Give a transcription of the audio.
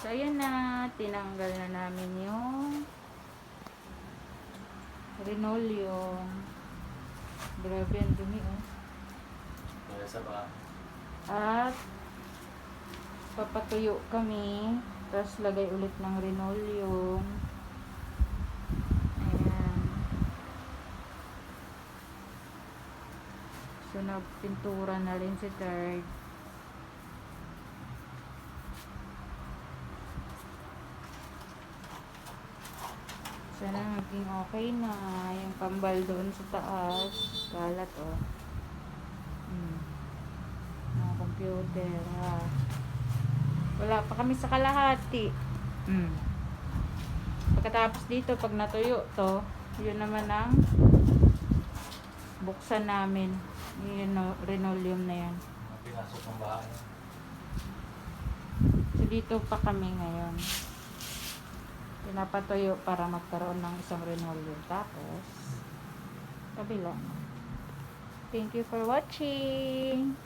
So, ayan na. Tinanggal na namin yung linoleum. Grabe, ang dumi, oh. Kaya sa ba? At, papatuyo kami. Tapos, lagay ulit ng linoleum. Ayan. So, nagpintura na rin si third. Sana maging okay na. Yung pambal doon sa taas. Kalat, oh. Mga computer, ha. Wala pa kami sa kalahati. Pagkatapos dito, pag natuyo to, yun naman ang buksan namin. Yung linoleum na yan. Pinasok ng bahay. So, dito pa kami ngayon. Pinapatuyo para magkaroon ng isang linoleum. Tapos, kabila. Thank you for watching.